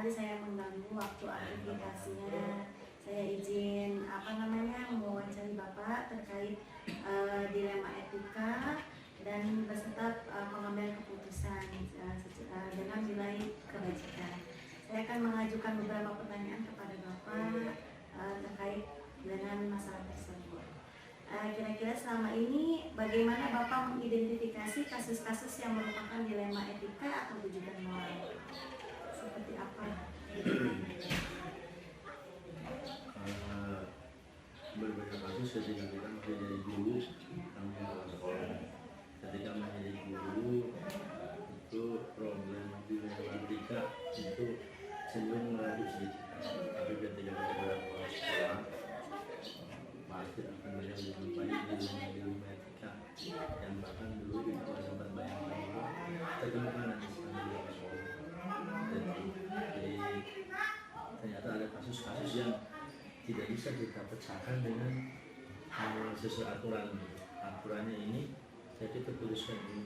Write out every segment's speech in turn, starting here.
tadi saya mengganggu waktu aktivitasnya. Saya izin mewawancari Bapak terkait dilema etika dan beserta pengambilan keputusan dengan nilai kebajikan. Saya akan mengajukan beberapa pertanyaan kepada Bapak terkait dengan masalah tersebut. Kira-kira selama ini bagaimana Bapak mengidentifikasi kasus-kasus yang merupakan dilema etika atau bujukan moral? Seperti apa? Berbagai kasus ketika kita masih jadi guru kami sekolah. Ketika masih jadi guru itu problem dilema etika itu cenderung relatif sedikit, tapi ketika kita berada sekolah pasti akan banyak dijumpai dilema etika yang bahkan dulu kita sempat bayangkan bahwa terkemuka nanti sekarang di sekolah. Jadi ternyata ada kasus-kasus yang tidak bisa kita pecahkan dengan sesuai aturan. Aturannya ini kita putuskan ini,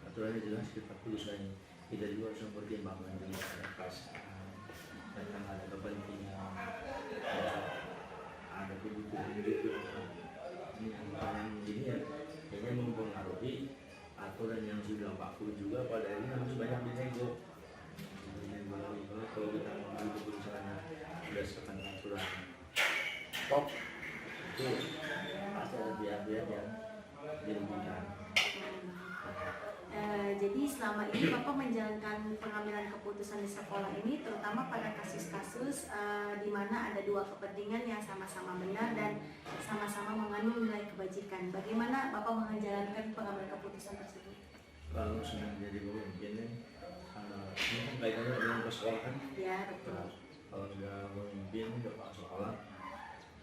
aturannya jelas kita putuskan ini. Kita juga harus mempertimbangkan juga ada perasaan, dan ada kepentingan, ada kebutuhan juga. Ini yang ini ya kayaknya mempengaruhi aturan yang sudah baku juga pada ini harus banyak dinego. Kalau kita mengambil keputusannya berdasarkan aturan top itu pasti ada pihak-pihak yang dirugikan. Jadi selama ini Bapak menjalankan pengambilan keputusan di sekolah ini terutama pada kasus-kasus di mana ada dua kepentingan yang sama-sama benar dan sama-sama mengandung nilai kebajikan. Bagaimana Bapak menjalankan pengambilan keputusan tersebut? Kalau sedang jadi pemimpin ini kan kaitannya dengan persekolahan. Ya, betul. Kalau sudah memimpin kepala sekolah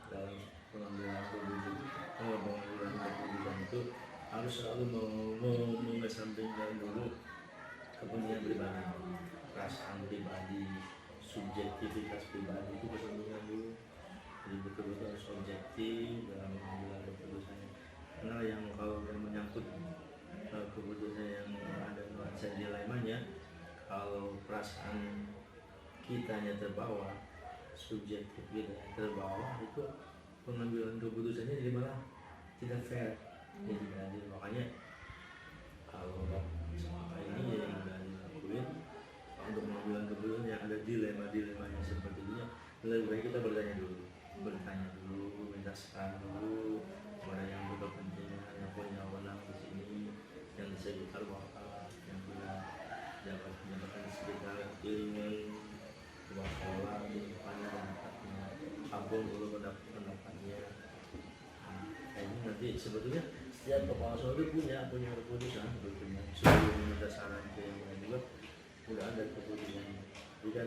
dalam pengambilan keputusan itu harus selalu mengesampingkan dulu kepentingan pribadi, perasaan pribadi, subjektivitas pribadi itu kesampingkan dulu. Jadi betul-betul harus objektif dalam mengambil keputusannya. Karena yang kalau yang menyangkut keputusan yang ada nuansa dilemanya, kalau perasaan kitanya terbawa, subjektif kita terbawa, itu pengambilan keputusannya jadi malah tidak fair. Jadi makanya kalau selama ini yang dilakuin untuk mengambil keputusan yang ada dilema-dilemanya seperti ini, lebih baik kita bertanya dulu, minta saran dulu kepada yang berkepentingan, yang punya wewenang di sini, yang di sekitar Bapak, yang punya jabatan di sekitar ilmu kepala sekolah di depannya dan tempatnya, abang dulu pendapatnya. Ini nanti sebetulnya setiap kepala sekolah itu punya keputusan, sebetulnya sebelum meminta saran ke yang lain juga udah ada keputusan. Jadi kan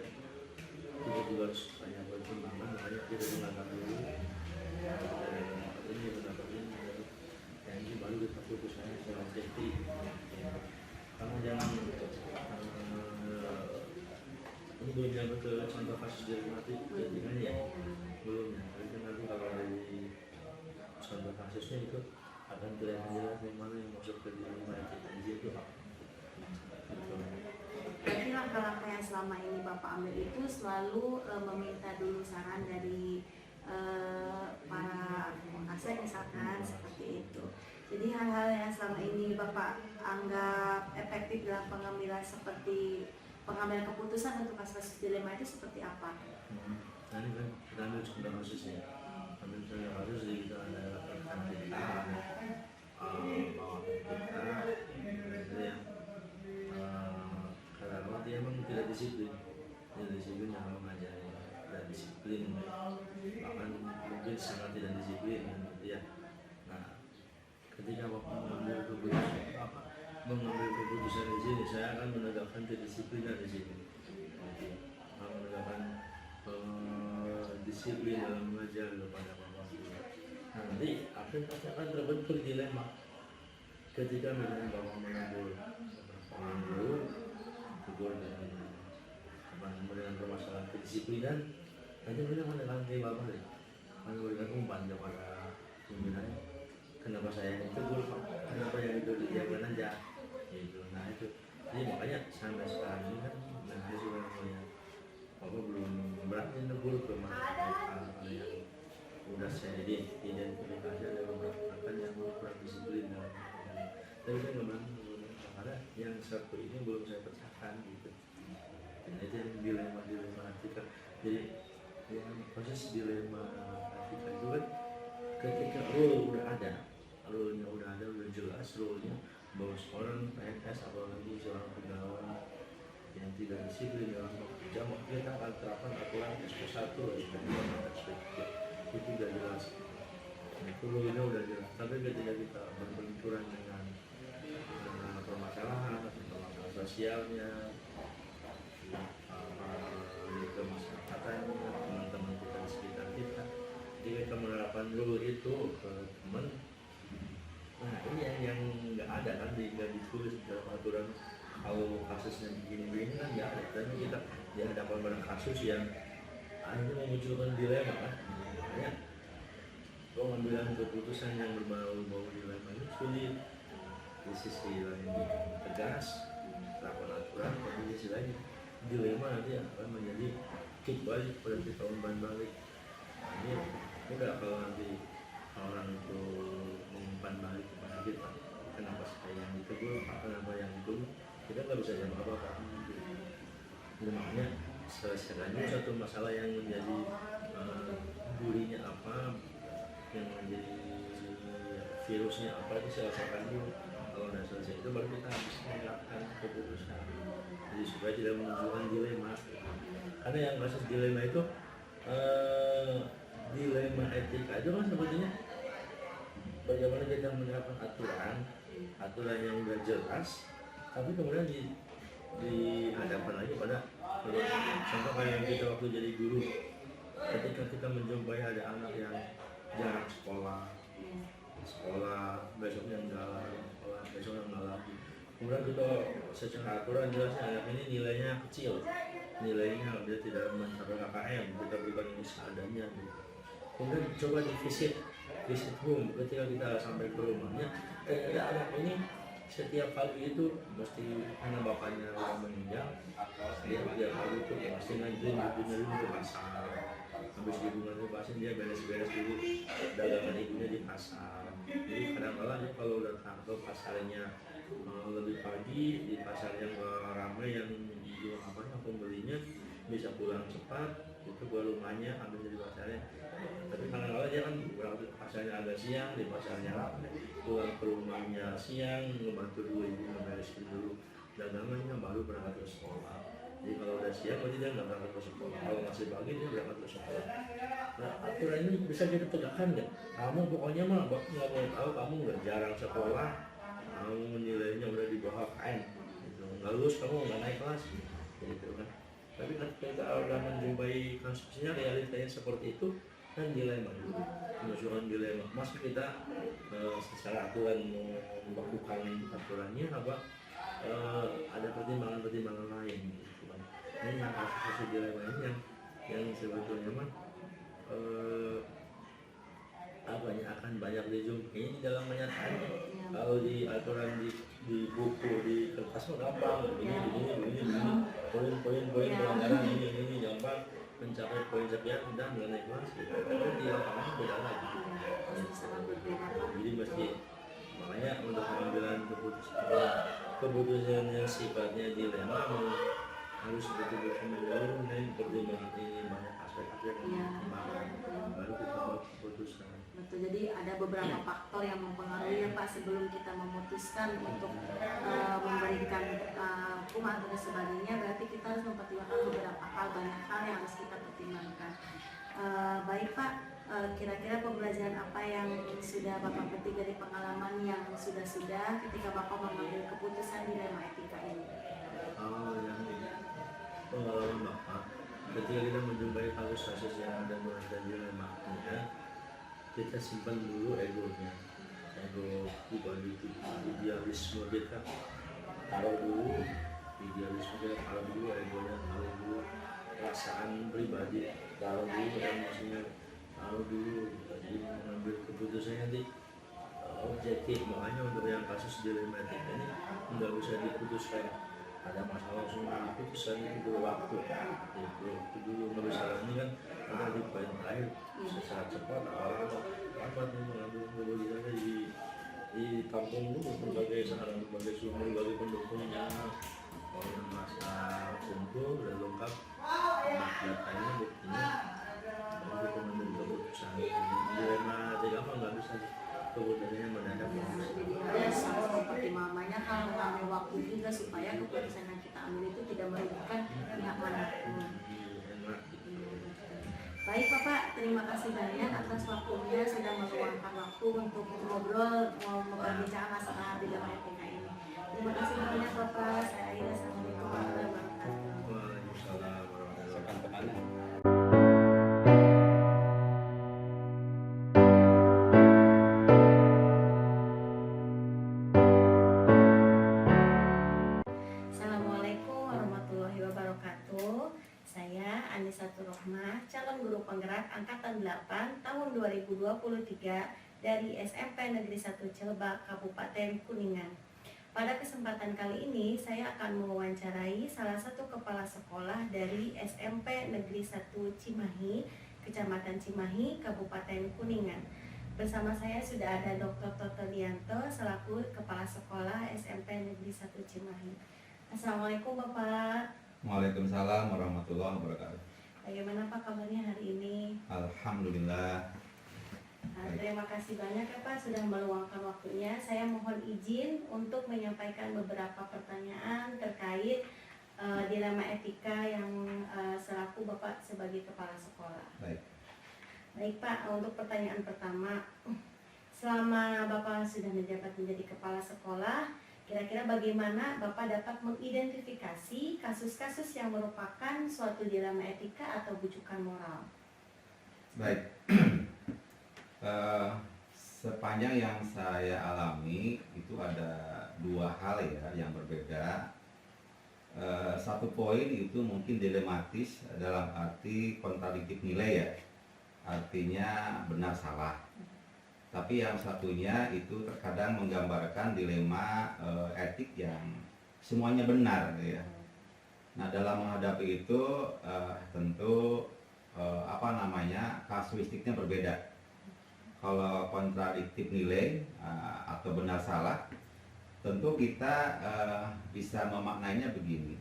kita juga harus banyak pertimbangan, makanya kita menganggap dulu ini pendapat ini, yang ini baru kita putuskannya secara objektif. Karena jangan ini belum nyampe ke contoh kasus dari mati kepentingan ya, belum ya. Tapi kan nanti kalau dari contoh kasusnya itu akan kelihatan jelas yang mana yang masuk ke dilema etika itu apa. Jadi langkah-langkah yang selama ini Bapak ambil itu selalu meminta dulu saran dari para kasek misalkan seperti itu. Jadi hal-hal yang selama ini Bapak anggap efektif dalam pengambilan seperti pengambilan keputusan untuk kasus dilema itu seperti apa? Nah ini kan kita ambil contoh kasusnya. Ambil contoh kasus jadi kita ada rekan kita, bawahan kita, itu yang karena dia memang tidak disiplin, yang mengajari tidak disiplin, bahkan mungkin sangat tidak disiplin ya. Nah, ketika Bapak mengambil keputusan di sini, saya akan menegakkan kedisiplinan di sini, menegakkan disiplin dalam mengajar kepada Bapak. Nah, nanti akan terbentuk dilema ketika misalnya Bapak menegur dengan permasalahan kedisiplinan, nanti mereka akan kayak Bapak deh, akan memberikan umpan kepada pimpinannya. Kenapa saya yang tegur Pak? Kenapa yang itu didiamkan aja? Gitu. Nah itu, jadi makanya sampai sekarang ini kan, nah saya sudah melihat Papa belum berani negur ke hal yang udah saya identifikasi ada beberapa kan yang kurang disiplin dalam tapi saya nggak berani negur karena yang satu ini belum saya pecahkan gitu. Dan itu yang dilema etika. Jadi yang proses dilema etika itu kan ketika rule-nya udah jelas rule-nya bahwa seorang PNS apalagi seorang pegawai yang tidak disiplin dalam bekerja maka kita akan terapkan aturan SP1 dan SP3 itu sudah jelas. Itu rule-nya udah jelas. Tapi ketika kita berbenturan dengan permasalahan sosialnya, kemasyarakatan, teman-teman kita di sekitar kita, jika kita menerapkan rule itu ke teman, nah ini yang nggak ada kan, nggak ditulis dalam aturan. Kalau kasusnya begini-begini kan nggak ada, karena kita dihadapkan pada kasus yang akhirnya memunculkan dilema kan. Makanya pengambilan keputusan yang berbau dilema itu sulit. Di sisi lain tegas, terapkan aturan, tapi di sisi lain dilema nanti akan menjadi kick balik pada kita umpan balik. Nah, ini udah kalau nanti orang itu mengumpan balik kepada kita, kenapa saya yang ditegur, kenapa yang itu, kita nggak bisa jawab apa-apa. Jadi makanya selesaikan satu masalah yang menjadi durinya apa, yang menjadi virusnya apa, itu selesaikan dulu. Kalau udah selesai itu baru kita habis menerapkan keputusan. Jadi supaya tidak menunjukkan dilema. Karena yang kasus dilema itu dilema etika itu kan sebetulnya bagaimana kita menerapkan aturan yang udah jelas, tapi kemudian dihadapkan lagi pada contoh kayak kita waktu jadi guru, ketika kita menjumpai ada anak yang jarang sekolah besoknya nggak lagi, kemudian kita secara aturan jelasnya anak ini nilainya kecil, nilainya dia tidak mencapai KKM, kita berikan ini seadanya gitu. Kemudian coba di visit room, ketika kita sampai ke rumahnya ternyata anak ini setiap pagi itu mesti karena bapaknya orang meninggal, dia tiap pagi itu pasti ngajarin ke pasar. Habis hubungan ke pasar dia beres-beres dulu dagangan ibunya di pasar. Jadi kadang-kadang kalau udah ke pasarnya lebih pagi, di pasar yang ramai yang jual pembelinya bisa pulang cepat, itu ke rumahnya ambil dari pasarnya. Tapi kadang-kadang dia kan berangkat ke pasarnya agak siang, di pasarnya ramai, pulang ke rumahnya siang, ngebantu dulu ibu ngeberesin dulu dagangannya, baru berangkat ke sekolah. Jadi kalau udah siang berarti dia nggak berangkat ke sekolah, kalau masih pagi dia berangkat ke sekolah. Nah aturan ini bisa kita tegakkan nggak? Kamu pokoknya mah nggak mau tahu, kamu nggak jarang sekolah, kamu nilainya udah di bawah KM, gitu. Nggak lulus kamu nggak naik kelas, gitu kan. Tapi ketika udah menjumpai kasusnya realitanya seperti itu, kan dilema dulu, menunjukkan dilema. Masa kita secara aturan melakukan aturannya apa? Ada pertimbangan lain gitu kan. Ini yang kasus dilema ini yang sebetulnya mah akan banyak dijumpai di dalam kenyataannya. Kalau di aturan di buku di kertas mah gampang, begini, poin pelanggaran ini gampang, mencapai poin sekian udah nilai kelas gitu. Tapi di lapangan beda lagi. Jadi mesti makanya untuk pengambilan keputusan yang sifatnya dilema harus betul-betul menjauh dari pertimbangan ini, banyak aspek-aspek yang baru kita buat keputusan. Betul, jadi ada beberapa faktor yang mempengaruhi ya Pak sebelum kita memutuskan untuk memberikan hukuman dan sebagainya, berarti kita harus mempertimbangkan beberapa hal, banyak hal yang harus kita pertimbangkan. Baik Pak, kira-kira pembelajaran apa yang sudah Bapak petik dari pengalaman yang sudah ketika Bapak mengambil keputusan dilema etika ini? Yang pengalaman Bapak ketika kita menjumpai kasus-kasus yang ada dan dilema, kita simpan dulu egonya, ego idealisme kita taruh dulu, idealisme kita taruh dulu, egonya taruh dulu, perasaan pribadi taruh dulu, emosinya taruh dulu. Jadi mengambil keputusannya nanti objektif. Makanya untuk yang kasus dilema etika ini nggak bisa diputuskan ada masalah langsung keputusannya itu waktu dulu menurut saya ini kan ada di poin terakhir secara cepat apa nih mengambil mobilisasi di kampung dulu berbagai sarana berbagai sumber berbagai pendukungnya oleh masa kumpul dan lengkap datanya buktinya dan itu menjadi keputusan dilema tidak apa nggak bisa keputusannya mendadak Jadi ada pertimbangannya kalau mengambil waktu juga supaya keputusan yang kita ambil itu tidak merugikan pihak manapun. Baik Bapak, terima kasih banyak atas waktunya sudah meluangkan waktu untuk ngobrol, memperbincangkan masalah di dalam etika ini. Terima kasih banyak Bapak. Saya Aida. Assalamualaikum warahmatullahi wabarakatuh. Waalaikumsalam warahmatullahi wabarakatuh. Assalamualaikum warahmatullahi wabarakatuh. Saya Anisatur Rohmah, calon guru penggerak angkatan 8 tahun 2023 dari SMP Negeri 1 Cilebak, Kabupaten Kuningan. Pada kesempatan kali ini saya akan mewawancarai salah satu kepala sekolah dari SMP Negeri 1 Cimahi, Kecamatan Cimahi, Kabupaten Kuningan. Bersama saya sudah ada Dr. Toto Dianto selaku Kepala Sekolah SMP Negeri 1 Cimahi. Assalamualaikum Bapak. Waalaikumsalam warahmatullahi wabarakatuh. Bagaimana Pak kabarnya hari ini? Alhamdulillah. Terima kasih banyak ya Pak sudah meluangkan waktunya. Saya mohon izin untuk menyampaikan beberapa pertanyaan terkait dilema etika yang selaku Bapak sebagai kepala sekolah. Baik Pak, untuk pertanyaan pertama, selama Bapak sudah menjabat menjadi kepala sekolah, kira-kira bagaimana Bapak dapat mengidentifikasi kasus-kasus yang merupakan suatu dilema etika atau bujukan moral? Baik. Sepanjang yang saya alami itu ada dua hal ya yang berbeda. Satu poin itu mungkin dilematis dalam arti kontradiktif nilai ya, artinya benar salah. Tapi yang satunya itu terkadang menggambarkan dilema etik yang semuanya benar ya. Nah dalam menghadapi itu tentu kasuistiknya berbeda. Kalau kontradiktif nilai atau benar salah, tentu kita bisa memaknainya begini.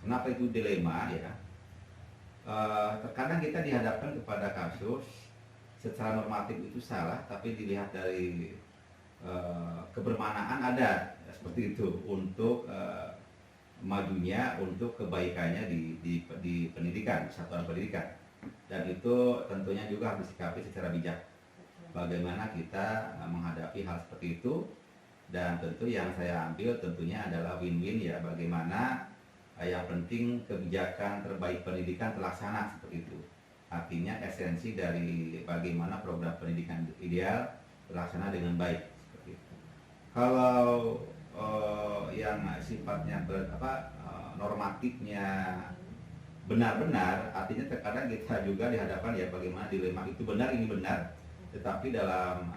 Kenapa itu dilema ya? Terkadang kita dihadapkan kepada kasus secara normatif itu salah, tapi dilihat dari kebermanaan ada seperti itu untuk majunya, untuk kebaikannya di pendidikan, satuan pendidikan, dan itu tentunya juga harus disikapi secara bijak. Bagaimana kita menghadapi hal seperti itu, dan tentu yang saya ambil tentunya adalah win-win ya. Bagaimana yang penting kebijakan terbaik pendidikan terlaksana seperti itu. Artinya esensi dari bagaimana program pendidikan ideal terlaksana dengan baik seperti itu. Kalau yang sifatnya normatifnya benar-benar, artinya terkadang kita juga dihadapkan ya bagaimana dilema itu benar ini benar, tetapi dalam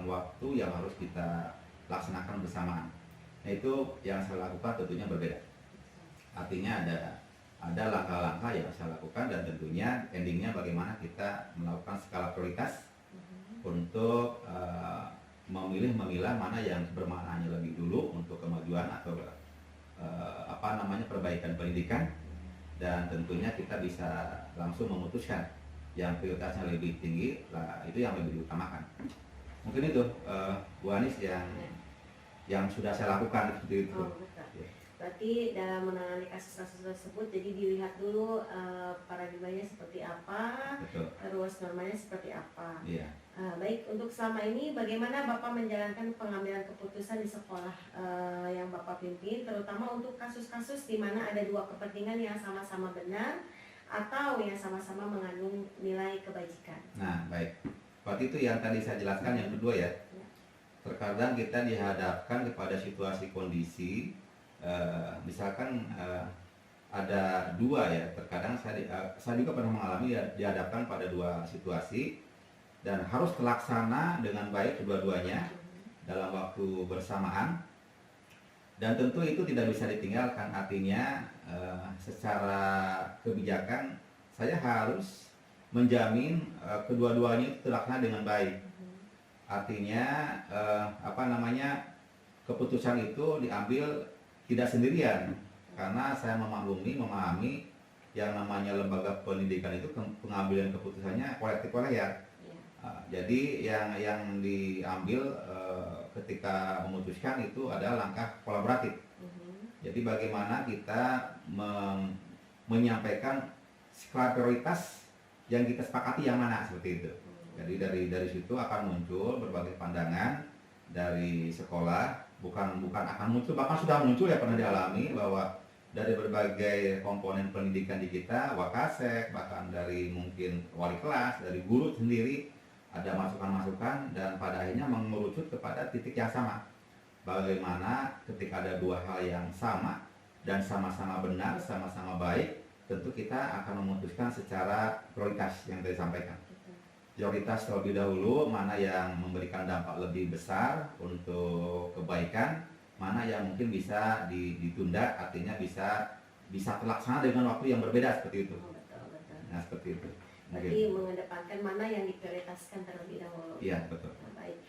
waktu yang harus kita laksanakan bersamaan. Nah itu yang saya lakukan tentunya berbeda. Artinya ada langkah-langkah yang saya lakukan, dan tentunya endingnya bagaimana kita melakukan skala prioritas untuk memilah mana yang bermaknanya lebih dulu untuk kemajuan atau perbaikan pendidikan, dan tentunya kita bisa langsung memutuskan yang prioritasnya lebih tinggi, itu yang lebih diutamakan. Mungkin itu Bu Anis yang sudah saya lakukan seperti itu. Berarti dalam menangani kasus-kasus tersebut, jadi dilihat dulu paradigmanya seperti apa, Betul. terus normanya seperti apa. Iya. Baik, untuk selama ini bagaimana Bapak menjalankan pengambilan keputusan di sekolah yang Bapak pimpin, terutama untuk kasus-kasus di mana ada dua kepentingan yang sama-sama benar atau yang sama-sama mengandung nilai kebajikan. Nah, baik. Waktu itu yang tadi saya jelaskan yang kedua ya. Terkadang kita dihadapkan kepada situasi kondisi, misalkan ada dua ya. Terkadang saya juga pernah mengalami dihadapkan pada dua situasi dan harus terlaksana dengan baik kedua-duanya dalam waktu bersamaan. Dan tentu itu tidak bisa ditinggalkan, artinya secara kebijakan saya harus menjamin kedua-duanya itu terlaksana dengan baik. Artinya keputusan itu diambil tidak sendirian, karena saya memahami yang namanya lembaga pendidikan itu pengambilan keputusannya kolektif kolegial. Jadi yang diambil ketika memutuskan itu adalah langkah kolaboratif. Jadi bagaimana kita menyampaikan skala prioritas yang kita sepakati yang mana, seperti itu. Jadi dari situ akan muncul berbagai pandangan dari sekolah, bukan akan muncul, bahkan sudah muncul ya, pernah dialami bahwa dari berbagai komponen pendidikan di kita, Wakasek, bahkan dari mungkin wali kelas, dari guru sendiri, ada masukan-masukan dan pada akhirnya mengerucut kepada titik yang sama. Bagaimana ketika ada dua hal yang sama dan sama-sama benar, sama-sama baik, tentu kita akan memutuskan secara prioritas yang tadi sampaikan. Prioritas terlebih dahulu, mana yang memberikan dampak lebih besar untuk kebaikan, mana yang mungkin bisa ditunda, artinya bisa terlaksana dengan waktu yang berbeda, seperti itu. Betul. Nah, seperti itu. Jadi mengedepankan mana yang diprioritaskan terlebih dahulu. Iya, betul. Baik.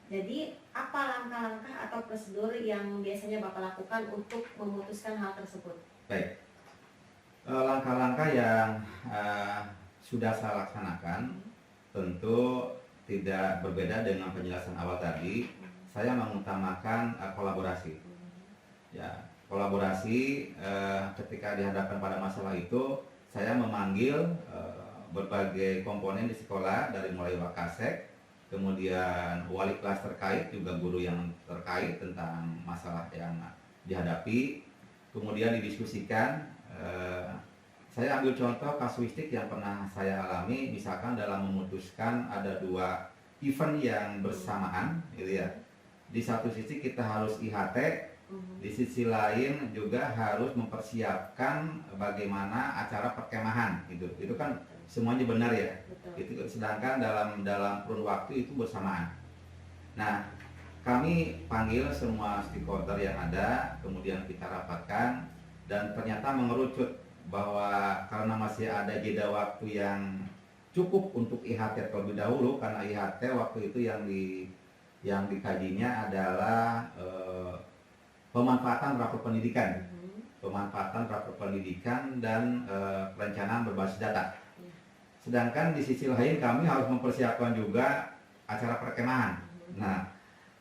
Jadi apa langkah-langkah atau prosedur yang biasanya Bapak lakukan untuk memutuskan hal tersebut? Baik. Langkah-langkah yang sudah saya laksanakan tentu tidak berbeda dengan penjelasan awal tadi. Saya mengutamakan kolaborasi. Ya, kolaborasi ketika dihadapkan pada masalah itu, saya memanggil berbagai komponen di sekolah, dari mulai Wakasek, kemudian wali kelas terkait, juga guru yang terkait tentang masalah yang dihadapi, kemudian didiskusikan. Saya ambil contoh kasuistik yang pernah saya alami, misalkan dalam memutuskan ada dua event yang bersamaan, gitu ya. Di satu sisi kita harus IHT, di sisi lain juga harus mempersiapkan bagaimana acara perkemahan, gitu. Itu kan semuanya benar ya. Itu sedangkan dalam kurun waktu itu bersamaan. Nah, kami panggil semua stakeholder yang ada, kemudian kita rapatkan, dan ternyata mengerucut bahwa karena masih ada jeda waktu yang cukup untuk IHT terlebih dahulu, karena IHT waktu itu yang dikajinya adalah pemanfaatan rapor pendidikan dan perencanaan berbasis data. Sedangkan di sisi lain kami harus mempersiapkan juga acara perkemahan. Nah,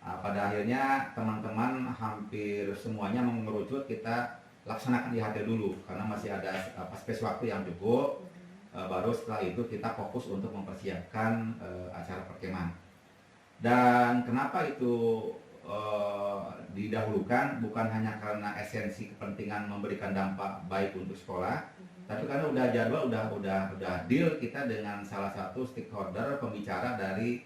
pada akhirnya teman-teman hampir semuanya mengerucut kita laksanakan IHT dulu karena masih ada space waktu yang cukup. Baru setelah itu kita fokus untuk mempersiapkan acara perkemahan. Dan kenapa itu didahulukan, bukan hanya karena esensi kepentingan memberikan dampak baik untuk sekolah, tapi karena udah jadwal, udah deal kita dengan salah satu stakeholder pembicara dari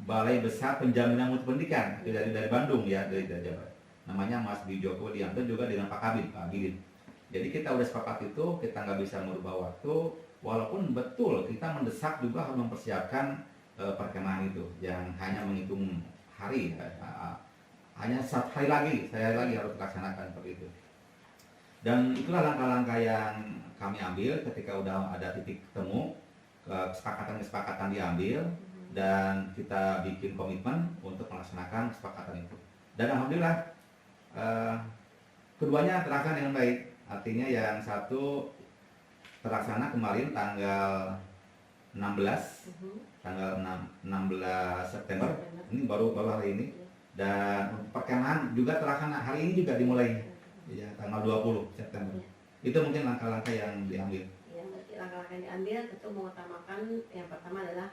Balai Besar Penjaminan Mutu Pendidikan dari Bandung ya, dari Jawa. Namanya Mas Bijoko Dianto, juga dengan Pak Bidin. Jadi kita udah sepakat itu, kita nggak bisa merubah waktu, walaupun betul kita mendesak juga harus mempersiapkan perkemahan itu yang hanya menghitung hari, hanya 1 hari lagi, harus laksanakan seperti itu. Dan itulah langkah-langkah yang kami ambil ketika udah ada titik temu, kesepakatan diambil, dan kita bikin komitmen untuk melaksanakan kesepakatan itu. Dan alhamdulillah keduanya terlaksana dengan baik. Artinya yang satu terlaksana kemarin tanggal 16 September, ini baru hari ini. Dan perkemahan juga terlaksana hari ini, juga dimulai ya, tanggal 20 September. Itu mungkin langkah-langkah yang diambil. Ya, langkah-langkah yang diambil tentu mengutamakan yang pertama adalah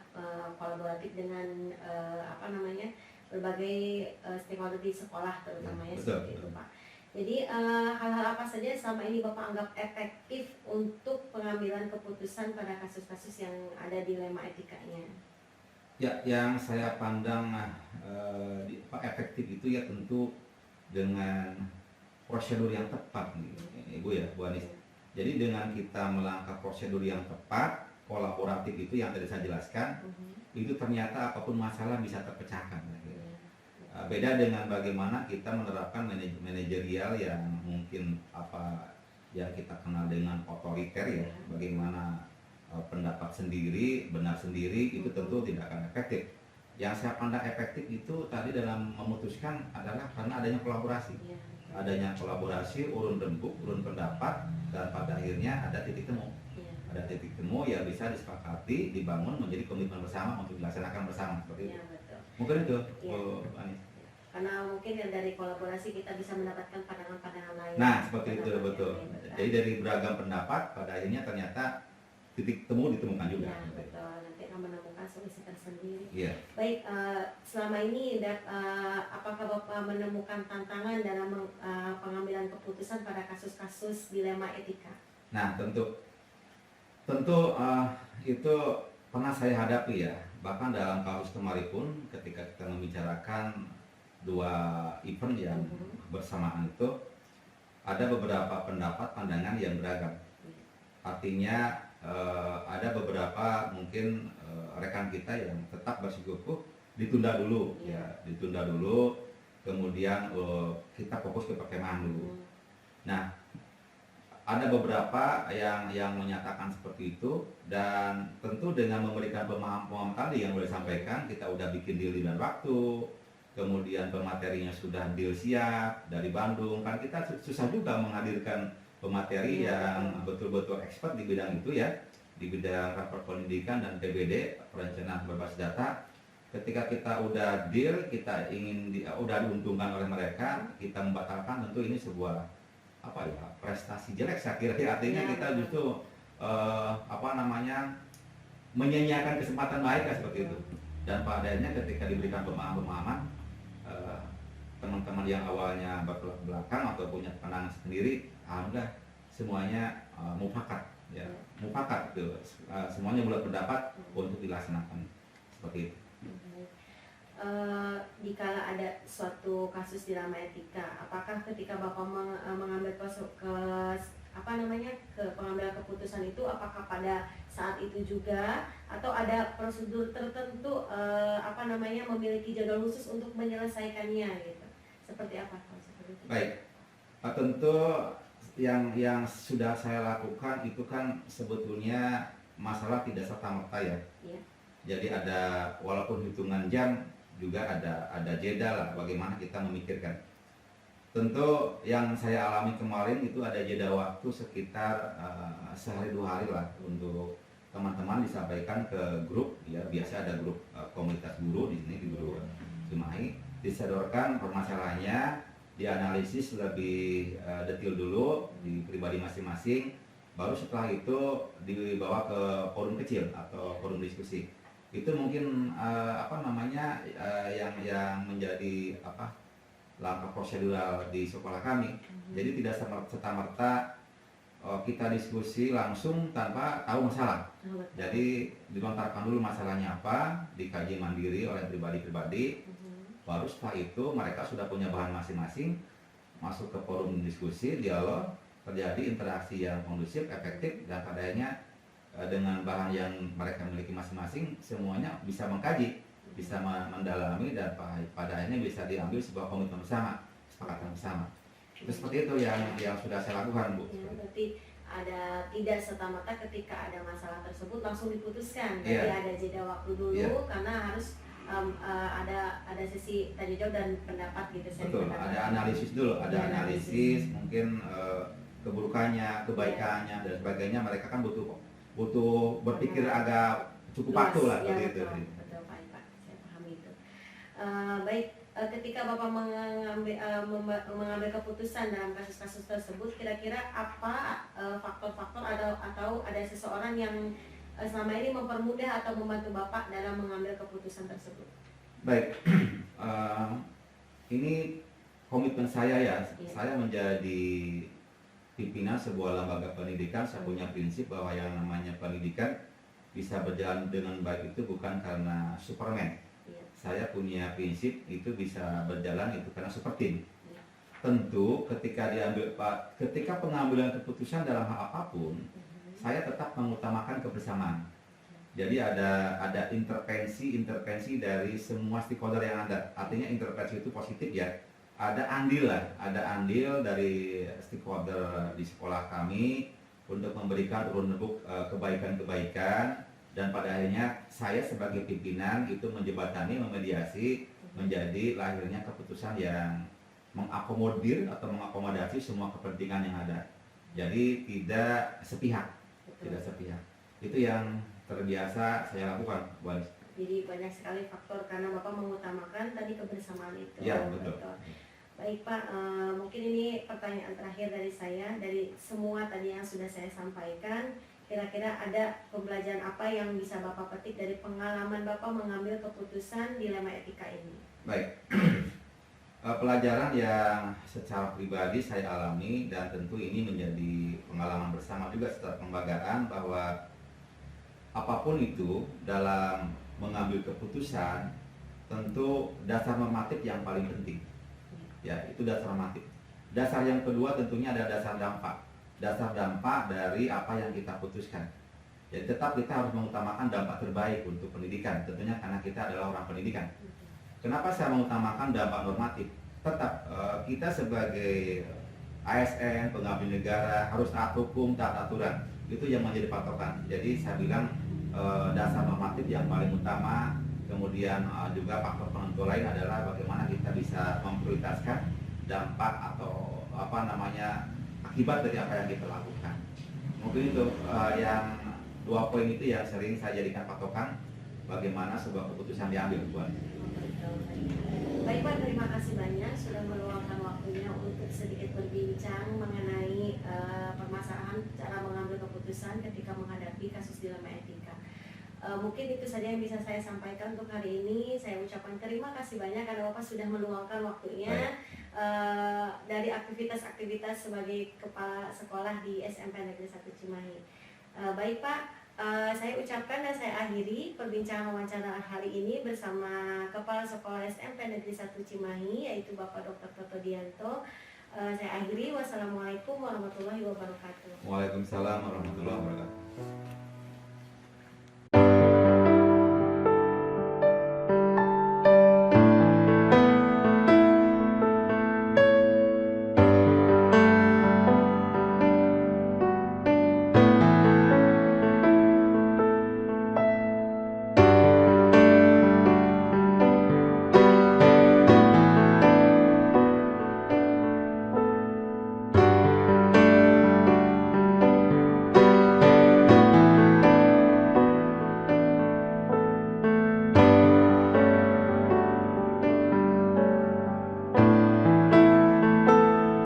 kolaboratif dengan berbagai stakeholder di sekolah terutama ya, seperti itu Pak. Jadi hal-hal apa saja selama ini Bapak anggap efektif untuk pengambilan keputusan pada kasus-kasus yang ada dilema etikanya? Ya, yang saya pandang efektif itu ya tentu dengan prosedur yang tepat nih, Ibu ya, Bu Anis. Jadi dengan kita melangkah prosedur yang tepat, kolaboratif itu yang tadi saya jelaskan, itu ternyata apapun masalah bisa terpecahkan. Beda dengan bagaimana kita menerapkan manajerial yang mungkin apa yang kita kenal dengan otoriter ya, bagaimana pendapat sendiri, benar sendiri, itu tentu tidak akan efektif. Yang saya pandang efektif itu tadi dalam memutuskan adalah karena adanya kolaborasi. Adanya kolaborasi, urun rembuk, urun pendapat, dan pada akhirnya ada titik temu. Ada titik temu yang bisa disepakati, dibangun menjadi komitmen bersama untuk dilaksanakan bersama seperti itu. Mungkin itu, Bu Anis. Karena mungkin dari kolaborasi kita bisa mendapatkan pandangan-pandangan lain. Nah, seperti itu, betul. Jadi dari beragam pendapat, pada akhirnya ternyata titik temu ditemukan juga. Ya, betul. Nanti akan menemukan solusi tersendiri. Iya. Baik, selama ini apakah Bapak menemukan tantangan dalam pengambilan keputusan pada kasus-kasus dilema etika? Nah, tentu itu pernah saya hadapi ya. Bahkan dalam kasus kemarin pun ketika kita membicarakan dua event yang bersamaan itu, ada beberapa pendapat pandangan yang beragam. Artinya ada beberapa mungkin rekan kita yang tetap bersikukuh ditunda dulu, ya ditunda dulu, kemudian kita fokus ke perkemahan dulu. Nah, ada beberapa yang menyatakan seperti itu, dan tentu dengan memberikan pemahaman tadi yang boleh sampaikan, kita udah bikin deal dan waktu, kemudian pematerinya sudah deal siap dari Bandung, kan kita susah juga menghadirkan pemateri yang betul-betul expert di bidang itu ya, di bidang rapor pendidikan dan PBD, perencanaan berbasis data. Ketika kita udah deal, kita ingin udah diuntungkan oleh mereka, kita membatalkan, tentu ini sebuah prestasi jelek saya kira. Artinya kita justru menyanyiakan kesempatan baik seperti itu. Dan padanya ketika diberikan pemahaman teman-teman yang awalnya bertolak belakang atau punya pandangan sendiri, alhamdulillah semuanya mufakat ya, mufakat itu, semuanya bulat pendapat untuk dilaksanakan seperti itu. Dikala ada suatu kasus dilema etika, apakah ketika Bapak mengambil ke pengambilan keputusan itu, apakah pada saat itu juga atau ada prosedur tertentu memiliki jadwal khusus untuk menyelesaikannya gitu? Seperti apa kalau seperti itu? Baik, tentu yang sudah saya lakukan itu kan sebetulnya masalah tidak serta-merta ya. Jadi ada, walaupun hitungan jam juga ada jeda lah bagaimana kita memikirkan. Tentu yang saya alami kemarin itu ada jeda waktu sekitar sehari 2 hari lah untuk teman-teman disampaikan ke grup ya, biasa ada grup komunitas guru di sini di Guru Cimahi, disodorkan permasalahannya, dianalisis lebih detail dulu di pribadi masing-masing, baru setelah itu dibawa ke forum kecil atau forum diskusi. Itu mungkin yang menjadi langkah prosedural di sekolah kami. Jadi tidak serta-merta kita diskusi langsung tanpa tahu masalah. Jadi dilontarkan dulu masalahnya apa, dikaji mandiri oleh pribadi-pribadi. Baru setelah itu mereka sudah punya bahan masing-masing, masuk ke forum diskusi, dialog, terjadi interaksi yang kondusif, efektif, dan padanya dengan bahan yang mereka miliki masing-masing, semuanya bisa mengkaji, bisa mendalami, dan pada akhirnya bisa diambil sebuah komitmen bersama, kesepakatan bersama. Itu seperti itu yang sudah saya lakukan, Bu. Ya, berarti ada tidak serta-merta ketika ada masalah tersebut langsung diputuskan. Jadi ada jeda waktu dulu karena harus ada sesi tanya jawab dan pendapat gitu. Betul, ada analisis dulu, ada analisis mungkin keburukannya, kebaikannya dan sebagainya. Mereka kan butuh berpikir agak cukup waktu lah ya, begitu. Betul Pak, saya pahami itu. Baik, ketika Bapak mengambil keputusan dalam kasus-kasus tersebut, kira-kira apa faktor-faktor atau ada seseorang yang selama ini mempermudah atau membantu Bapak dalam mengambil keputusan tersebut? Baik, ini komitmen saya ya. Saya menjadi pimpinan sebuah lembaga pendidikan. Saya punya prinsip bahwa yang namanya pendidikan bisa berjalan dengan baik itu bukan karena Superman. Saya punya prinsip itu bisa berjalan itu karena super team. Tentu ketika pengambilan keputusan dalam hal apapun, saya tetap mengutamakan kebersamaan. Jadi ada intervensi dari semua stakeholder yang ada. Artinya intervensi itu positif ya. Ada andil dari stakeholder di sekolah kami untuk memberikan urun-urun kebaikan-kebaikan, dan pada akhirnya saya sebagai pimpinan itu menjembatani, memediasi menjadi lahirnya keputusan yang mengakomodir atau mengakomodasi semua kepentingan yang ada. Jadi tidak sepihak. Itu yang terbiasa saya lakukan, Bu Anis. Jadi banyak sekali faktor karena Bapak mengutamakan tadi kebersamaan itu. Ya, betul. Baik Pak, mungkin ini pertanyaan terakhir dari saya. Dari semua tadi yang sudah saya sampaikan, kira-kira ada pembelajaran apa yang bisa Bapak petik dari pengalaman Bapak mengambil keputusan dilema etika ini? Baik. Pelajaran yang secara pribadi saya alami, dan tentu ini menjadi pengalaman bersama juga setelah pembagaan, bahwa apapun itu dalam mengambil keputusan tentu dasar normatif yang paling penting. Ya, itu dasar normatif. Dasar yang kedua tentunya ada dasar dampak. Dasar dampak dari apa yang kita putuskan. Jadi tetap kita harus mengutamakan dampak terbaik untuk pendidikan, tentunya karena kita adalah orang pendidikan. Kenapa saya mengutamakan dampak normatif? Tetap kita sebagai ASN, pengabdi negara, harus taat hukum, taat aturan. Itu yang menjadi patokan. Jadi saya bilang dasar normatif yang paling utama. Kemudian juga faktor penentu lain adalah bagaimana kita bisa memprioritaskan dampak atau akibat dari apa yang kita lakukan. Mungkin itu yang 2 poin itu yang sering saya jadikan patokan bagaimana sebuah keputusan diambil, buat. Baik Pak, terima kasih banyak sudah meluangkan waktunya untuk sedikit berbincang mengenai permasalahan cara mengambil keputusan ketika menghadapi kasus dilema etika. Mungkin itu saja yang bisa saya sampaikan untuk hari ini. Saya ucapkan terima kasih banyak karena Bapak sudah meluangkan waktunya dari aktivitas-aktivitas sebagai kepala sekolah di SMP Negeri 1 Cimahi. Baik Pak, saya ucapkan dan saya akhiri perbincangan wawancara hari ini bersama Kepala Sekolah SMP Negeri 1 Cimahi, yaitu Bapak Dr. Toto Dianto. Saya akhiri, wassalamualaikum warahmatullahi wabarakatuh. Waalaikumsalam warahmatullahi wabarakatuh.